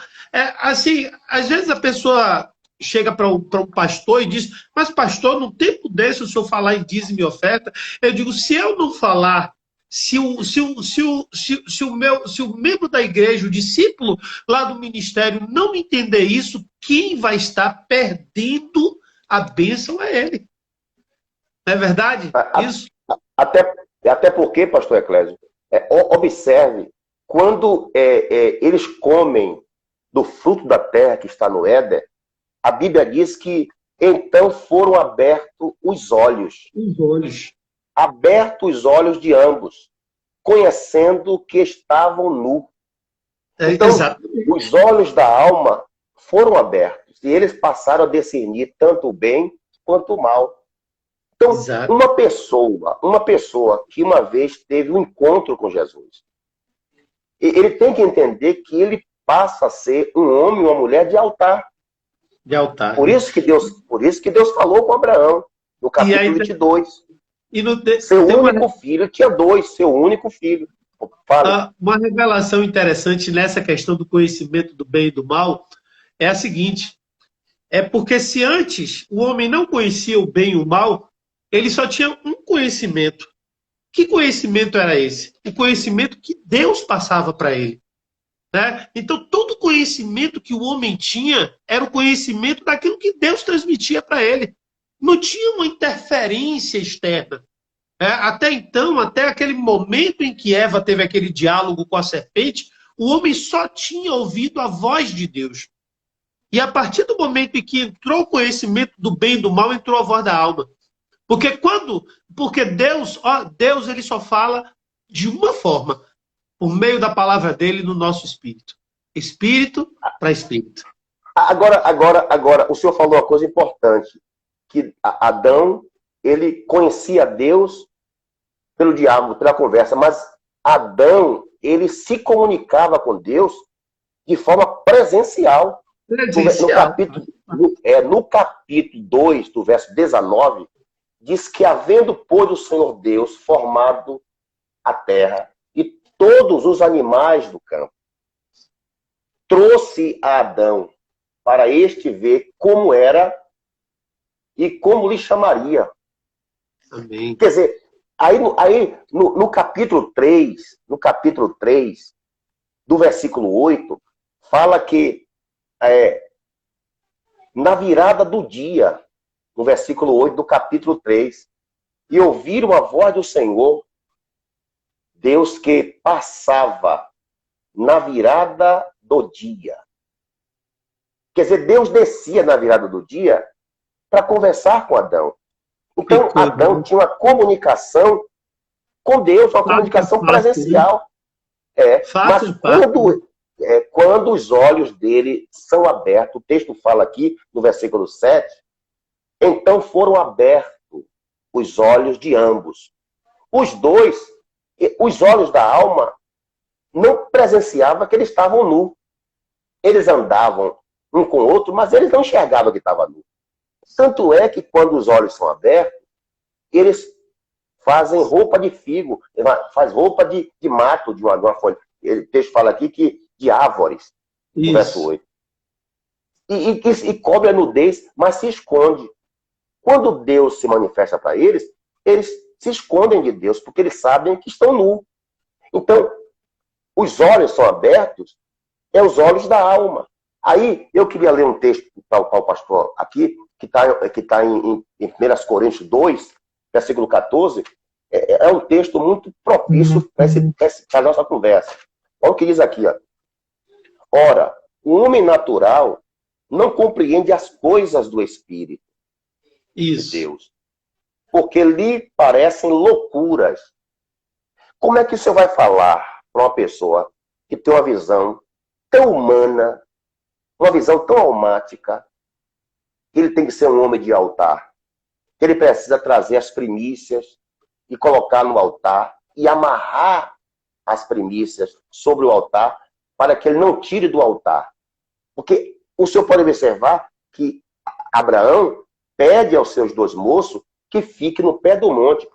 A: Assim, às vezes a pessoa chega para um pastor e diz, mas pastor, no tempo desse o senhor falar em dízimo e oferta, eu digo, se eu não falar, se o membro da igreja, o discípulo lá do ministério não entender isso, quem vai estar perdendo a bênção é ele. Não é verdade? Isso.
B: Até porque, pastor Eclésio, observe, quando eles comem do fruto da terra que está no Éden, a Bíblia diz que então foram abertos os olhos.
A: Os olhos.
B: Abertos os olhos de ambos, conhecendo que estavam nus. Então, os olhos da alma foram abertos e eles passaram a discernir tanto o bem quanto o mal. Então, uma pessoa que uma vez teve um encontro com Jesus, ele tem que entender que ele passa a ser um homem e uma mulher de altar.
A: De altar.
B: Por isso que Deus falou com Abraão, no capítulo 22. Seu único filho tinha dois, seu único filho. Fala.
A: Uma revelação interessante nessa questão do conhecimento do bem e do mal é a seguinte, é porque se antes o homem não conhecia o bem e o mal, ele só tinha um conhecimento. Que conhecimento era esse? O conhecimento que Deus passava para ele. Né? Então, todo conhecimento que o homem tinha era o conhecimento daquilo que Deus transmitia para ele. Não tinha uma interferência externa. Até então, até aquele momento em que Eva teve aquele diálogo com a serpente, o homem só tinha ouvido a voz de Deus. E a partir do momento em que entrou o conhecimento do bem e do mal, entrou a voz da alma. Porque Deus ele só fala de uma forma, por meio da palavra dele no nosso espírito. Espírito para espírito.
B: Agora, o senhor falou uma coisa importante, que Adão, ele conhecia Deus pelo diálogo, pela conversa, mas Adão, ele se comunicava com Deus de forma presencial. No capítulo 2, do verso 19, diz que havendo, pois, o Senhor Deus formado a terra e todos os animais do campo, trouxe a Adão para este ver como era e como lhe chamaria.
A: Amém.
B: Quer dizer, aí no capítulo 3, do versículo 8, fala que na virada do dia, no versículo 8 do capítulo 3, e ouviram a voz do Senhor, Deus que passava na virada do dia. Quer dizer, Deus descia na virada do dia para conversar com Adão. Então, Adão tinha uma comunicação com Deus, uma comunicação presencial. Mas quando os olhos dele são abertos, o texto fala aqui, no versículo 7, então foram abertos os olhos de ambos. Os dois, os olhos da alma, não presenciavam que eles estavam nus. Eles andavam um com o outro, mas eles não enxergavam que estava nu. Tanto é que quando os olhos são abertos, eles fazem roupa de figo, faz roupa de mato, de uma folha. O texto fala aqui que de árvores, no verso 8. E cobre a nudez, mas se esconde. Quando Deus se manifesta para eles se escondem de Deus, porque eles sabem que estão nus. Então, os olhos são abertos, é os olhos da alma. Aí, eu queria ler um texto para o pastor aqui, que está em 1 Coríntios 2, versículo 14. É um texto muito propício para a nossa conversa. Olha o que diz aqui. Ó. Ora, o homem natural não compreende as coisas do Espírito de Deus, porque lhe parecem loucuras. Como é que você vai falar para uma pessoa que tem uma visão tão humana, uma visão tão almática, que ele tem que ser um homem de altar, que ele precisa trazer as primícias e colocar no altar e amarrar as primícias sobre o altar para que ele não tire do altar? Porque o senhor pode observar que Abraão pede aos seus 2 moços que fiquem no pé do monte.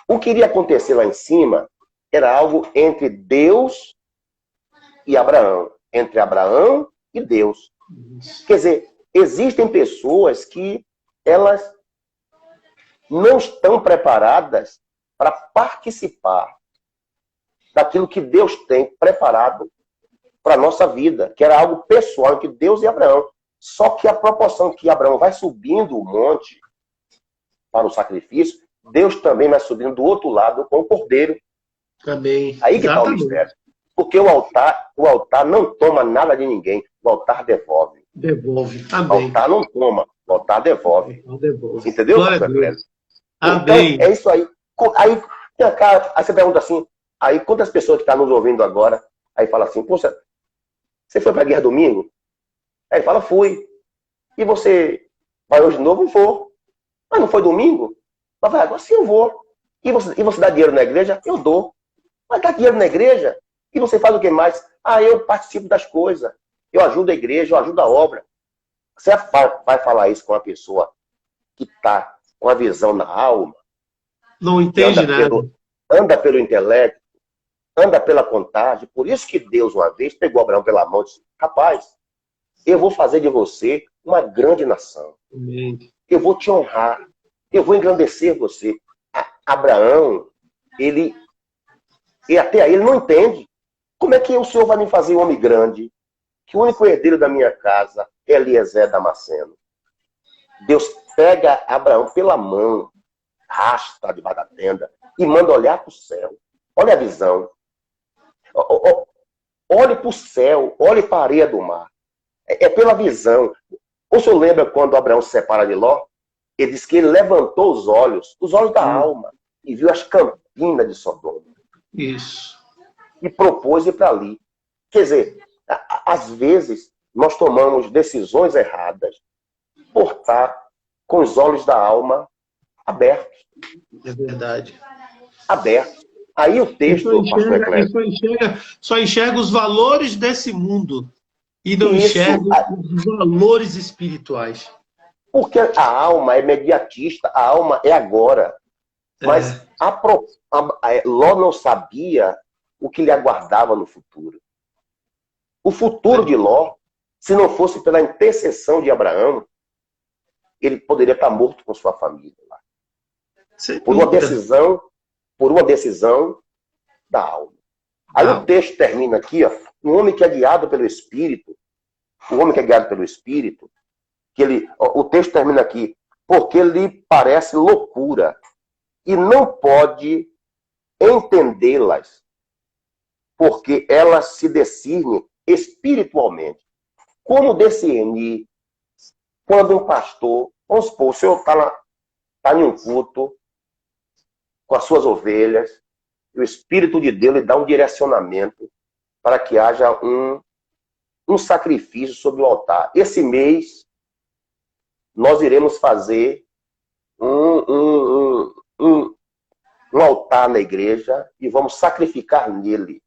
B: O que iria acontecer lá em cima era algo entre Deus e Abraão. Entre Abraão e Deus. Quer dizer, existem pessoas que elas não estão preparadas para participar daquilo que Deus tem preparado para a nossa vida, que era algo pessoal entre Deus e Abraão. Só que a proporção que Abraão vai subindo o monte para o sacrifício, Deus também vai subindo do outro lado com o cordeiro.
A: Amém.
B: Aí que está o mistério. Porque o altar não toma nada de ninguém. O altar devolve.
A: Devolve. Amém.
B: O altar não toma. O altar devolve. Entendeu?
A: Amém.
B: Então, é isso aí. Aí você pergunta assim, aí quantas pessoas que estão nos ouvindo agora, aí fala assim, poxa, você foi para a guerra domingo? Aí ele fala, fui. E você vai hoje de novo? Vou. Mas não foi domingo? Mas vai, agora sim eu vou. E você dá dinheiro na igreja? Eu dou. Mas dá dinheiro na igreja? E você faz o que mais? Eu participo das coisas. Eu ajudo a igreja, eu ajudo a obra. Você vai falar isso com uma pessoa que está com a visão na alma?
A: Não entende nada.
B: Anda pelo intelecto, anda pela contagem. Por isso que Deus, uma vez, pegou Abraão pela mão e disse, rapaz, eu vou fazer de você uma grande nação.
A: Amém.
B: Eu vou te honrar. Eu vou engrandecer você. Abraão, e até aí ele não entende. Como é que o Senhor vai me fazer um homem grande? Que o único herdeiro da minha casa é Eliezer Damasceno. Deus pega Abraão pela mão, arrasta debaixo da tenda e manda olhar para o céu. Olha a visão. Olhe para o céu, olhe para a areia do mar. É pela visão. O senhor lembra quando Abraão se separa de Ló? Ele diz que ele levantou os olhos da alma, e viu as campinas de Sodoma.
A: Isso.
B: E propôs ir para ali. Quer dizer, às vezes nós tomamos decisões erradas por estar com os olhos da alma abertos.
A: É verdade.
B: Abertos. Aí o texto, pastor Eclésio,
A: só enxerga os valores desse mundo e não enxerga os valores espirituais.
B: Porque a alma é mediatista, a alma é agora. Mas Ló não sabia o que lhe aguardava no futuro. O futuro de Ló, se não fosse pela intercessão de Abraão, ele poderia estar morto com sua família lá. Por uma decisão da alma. Aí o texto termina aqui, um homem que é guiado pelo Espírito, o texto termina aqui, porque lhe parece loucura e não pode entendê-las, porque elas se discernem espiritualmente. Como discernir quando um pastor, vamos supor, o senhor está em um culto com as suas ovelhas, e o Espírito de Deus lhe dá um direcionamento para que haja um sacrifício sobre o altar. Esse mês, nós iremos fazer um altar na igreja e vamos sacrificar nele.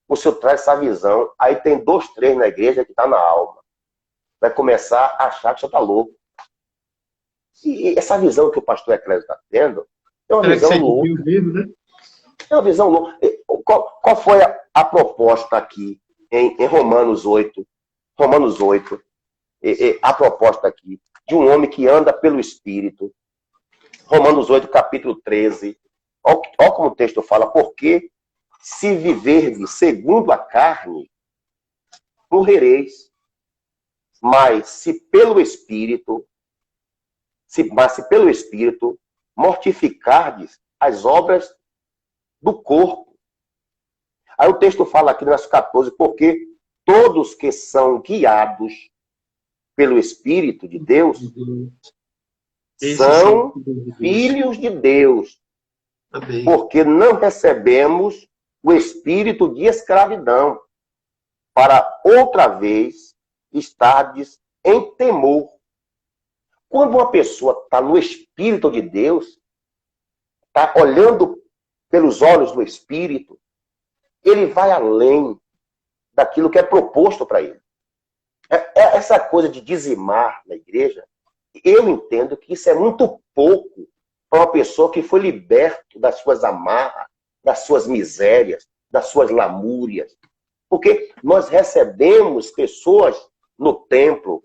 B: O senhor traz essa visão, aí tem 2, 3 na igreja que está na alma. Vai começar a achar que você está louco. E essa visão que o pastor Eclésio está tendo é uma visão louca.
A: Né?
B: É uma visão louca. Qual foi a proposta aqui em Romanos 8? Romanos 8, a proposta aqui de um homem que anda pelo Espírito. Romanos 8, capítulo 13. Olha como o texto fala, porque se viverdes segundo a carne, morrereis. Mas se pelo Espírito mortificardes as obras do corpo. Aí o texto fala aqui no verso 14, porque todos que são guiados pelo Espírito de Deus são filhos de Deus.
A: Amém.
B: Porque não recebemos o espírito de escravidão, para outra vez estardes em temor. Quando uma pessoa está no Espírito de Deus, está olhando pelos olhos do Espírito, ele vai além daquilo que é proposto para ele. Essa coisa de dizimar na igreja, eu entendo que isso é muito pouco para uma pessoa que foi liberto das suas amarras, das suas misérias, das suas lamúrias. Porque nós recebemos pessoas no templo,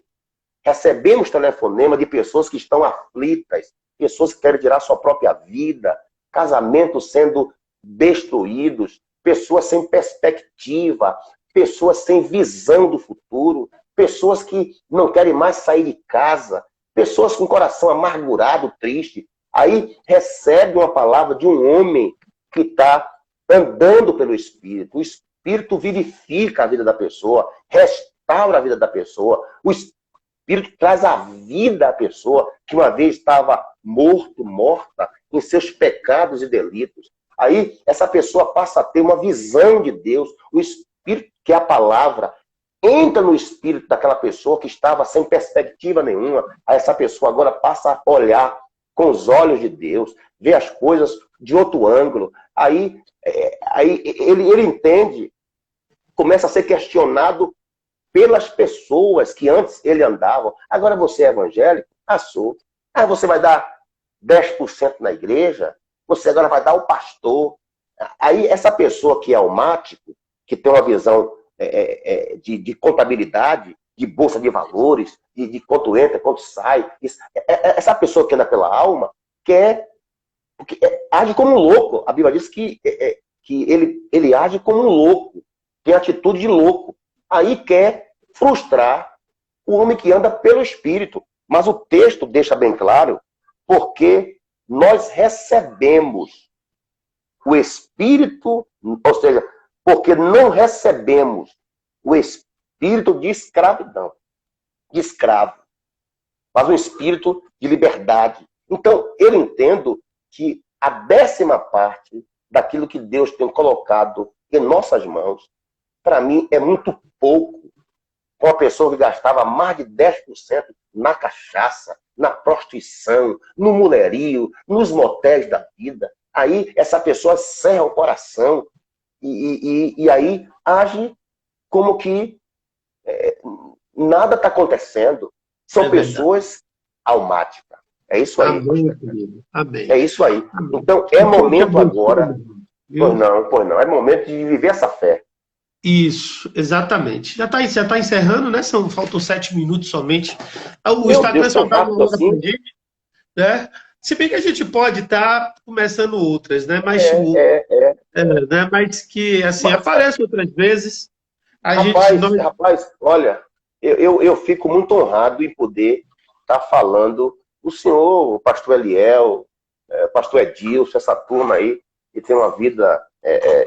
B: recebemos telefonema de pessoas que estão aflitas, pessoas que querem tirar sua própria vida, casamentos sendo destruídos, pessoas sem perspectiva, pessoas sem visão do futuro, pessoas que não querem mais sair de casa, pessoas com o coração amargurado, triste. Aí recebe uma palavra de um homem que está andando pelo Espírito. O Espírito vivifica a vida da pessoa, restaura a vida da pessoa. O Espírito traz a vida à pessoa que uma vez estava morta em seus pecados e delitos. Aí essa pessoa passa a ter uma visão de Deus. O Espírito, que é a palavra, entra no espírito daquela pessoa que estava sem perspectiva nenhuma. Aí essa pessoa agora passa a olhar com os olhos de Deus, ver as coisas de outro ângulo. Aí ele entende, começa a ser questionado pelas pessoas que antes ele andava. Agora você é evangélico? Sou. Você vai dar 10% na igreja? Você agora vai dar o pastor? Aí essa pessoa que é almático, que tem uma visão de contabilidade, de bolsa de valores, de quanto entra, quanto sai. Essa pessoa que anda pela alma age como um louco. A Bíblia diz que ele age como um louco, tem atitude de louco. Aí quer frustrar o homem que anda pelo Espírito. Mas o texto deixa bem claro, porque nós recebemos o Espírito, ou seja, porque não recebemos o espírito de escravidão, de escravo, mas um espírito de liberdade. Então, eu entendo que a 10ª parte daquilo que Deus tem colocado em nossas mãos, para mim, é muito pouco. Uma pessoa que gastava mais de 10% na cachaça, na prostituição, no mulherio, nos motéis da vida. Aí, essa pessoa cerra o coração e aí age como que nada está acontecendo. São pessoas almáticas. É isso aí.
A: Amém, amém.
B: É isso aí.
A: Amém.
B: Então, é momento agora. Pois não. É momento de viver essa fé.
A: Isso, exatamente. Já tá encerrando, né? Faltam 7 minutos somente. O Instagram só dá uma hora pra gente, né? Se bem que a gente pode estar começando outras, né? Mas, né? Mas que, assim, aparece outras vezes.
B: Rapaz, olha, eu fico muito honrado em poder estar falando o senhor, o pastor Eliel, pastor Edilson, essa turma aí, que tem uma vida,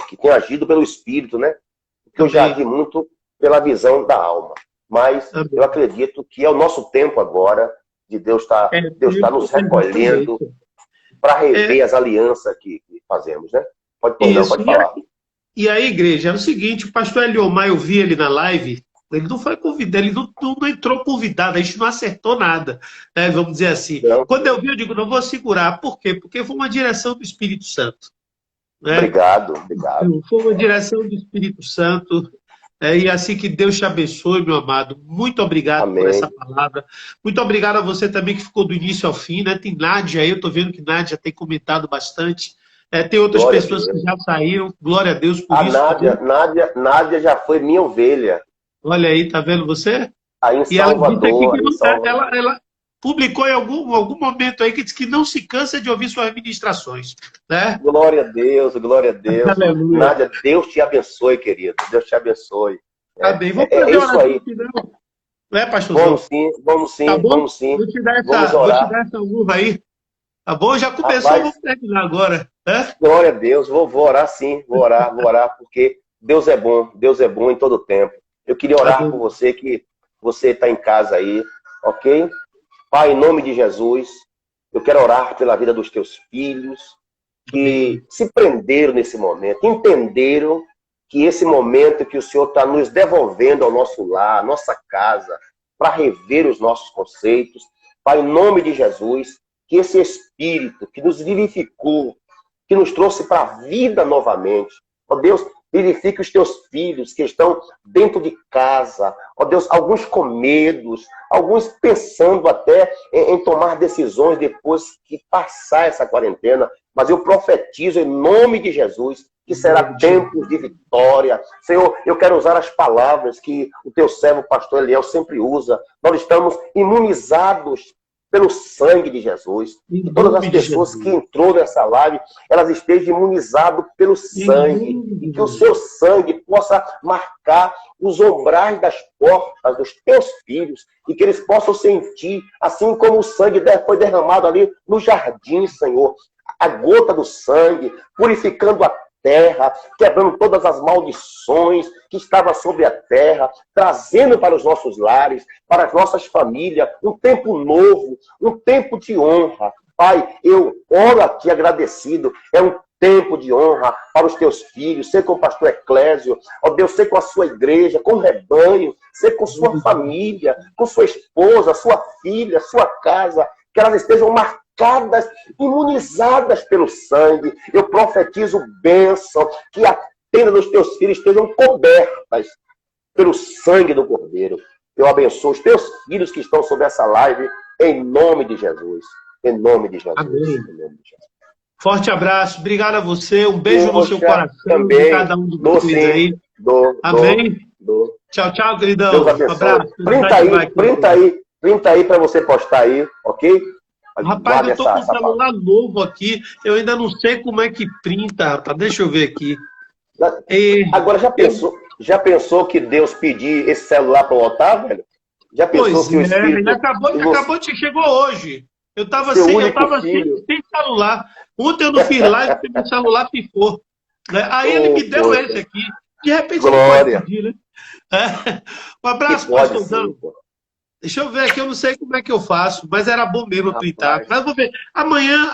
B: que tem agido pelo Espírito, né? Porque eu já agi muito pela visão da alma. Mas eu acredito que é o nosso tempo agora de Deus estar nos recolhendo para rever as alianças que fazemos, né? Pode falar.
A: E a igreja é o seguinte, o pastor Eliomar, eu vi ele na live, Ele não foi convidado, ele não entrou convidado, a gente não acertou nada, né? Vamos dizer assim.
B: Não.
A: Quando eu vi, eu digo, não vou segurar. Por quê? Porque foi uma direção do Espírito Santo, né?
B: Obrigado, obrigado.
A: Foi uma direção do Espírito Santo. E assim que Deus te abençoe, meu amado. Muito obrigado por essa
B: Amém.
A: palavra. Muito obrigado a você também que ficou do início ao fim, né? Tem Nádia aí, eu estou vendo que Nádia tem comentado bastante. Tem outras
B: Glória a
A: pessoas que
B: Deus.
A: já saíram. Glória a Deus por
B: A
A: isso.
B: Nádia já foi minha ovelha.
A: Olha aí, tá vendo você?
B: Aí em
A: E ela disse aqui
B: Salvador,
A: que
B: em Salvador.
A: ela publicou em algum momento aí que diz que não se cansa de ouvir suas ministrações, né?
B: Glória a Deus, glória a Deus.
A: Aleluia.
B: Nádia, Deus te abençoe, querido. Deus te abençoe.
A: Tá bem, vamos
B: É
A: fazer
B: isso aí.
A: final. Né, pastorzão?
B: Vamos sim,
A: Tá bom?
B: vamos sim.
A: Vou te dar
B: Vamos
A: essa
B: orar.
A: uva aí. Tá bom? Já começou,
B: Rapaz,
A: vamos terminar agora. Né?
B: glória a Deus. Vou orar sim, vou orar, porque Deus é bom em todo tempo. Eu queria orar por você, que você está em casa aí, ok? Pai, em nome de Jesus, eu quero orar pela vida dos teus filhos, que se prenderam nesse momento, entenderam que esse momento que o Senhor está nos devolvendo ao nosso lar, à nossa casa, para rever os nossos conceitos. Pai, em nome de Jesus, que esse Espírito que nos vivificou, que nos trouxe para a vida novamente, ó Deus, vivifique os teus filhos que estão dentro de casa, ó Deus, alguns com medos, alguns pensando até em tomar decisões depois que passar essa quarentena, mas eu profetizo em nome de Jesus que será tempo de vitória. Senhor, eu quero usar as palavras que o teu servo, pastor Eliel, sempre usa. Nós estamos imunizados pelo sangue de Jesus. E todas as pessoas que entrou nessa live, elas estejam imunizadas pelo sangue. E que o seu sangue possa marcar os umbrais das portas dos teus filhos. E que eles possam sentir, assim como o sangue foi derramado ali no jardim, Senhor. A gota do sangue, purificando a terra, quebrando todas as maldições que estavam sobre a terra, trazendo para os nossos lares, para as nossas famílias, um tempo novo, um tempo de honra. Pai, eu oro aqui agradecido, é um tempo de honra para os teus filhos, ser com o pastor Eclésio, ó Deus, ser com a sua igreja, com o rebanho, ser com sua família, com sua esposa, sua filha, sua casa, que elas estejam marcadas, imunizadas pelo sangue. Eu profetizo bênção, que a tenda dos teus filhos estejam cobertas pelo sangue do Cordeiro. Eu abençoo os teus filhos que estão sobre essa live, em nome de Jesus. Em nome de Jesus.
A: Amém.
B: Em nome de Jesus.
A: Forte abraço, obrigado a você, um beijo no seu coração,
B: também,
A: de cada um de vocês aí. Amém? Tchau, tchau, queridão.
B: Deus abençoe.
A: Um abraço.
B: Printa aí para você postar aí, ok?
A: Rapaz, eu tô com um celular novo aqui, eu ainda não sei como é que printa, rapaz. Deixa eu ver aqui.
B: Agora, já pensou que Deus pedir esse celular para o Otávio, velho? Já pensou
A: pois
B: que o Espírito...
A: Ele acabou de chegou hoje. Eu tava sem celular. Ontem eu não fiz live porque meu celular pifou. Né? Aí ele me deu esse aqui. De repente
B: Glória.
A: ele pode pedir, né? Um abraço, pastorzão. Deixa eu ver aqui, eu não sei como é que eu faço, mas era bom mesmo printar. Mas vou ver. Amanhã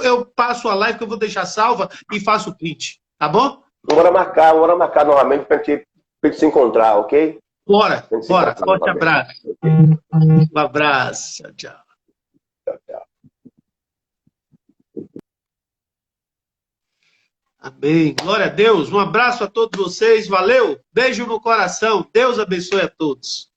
A: eu passo a live que eu vou deixar salva e faço o print. Tá bom?
B: Bora marcar novamente pra gente se encontrar, ok?
A: Bora. Forte abraço. Um abraço. Tchau. Amém. Glória a Deus. Um abraço a todos vocês. Valeu. Beijo no coração. Deus abençoe a todos.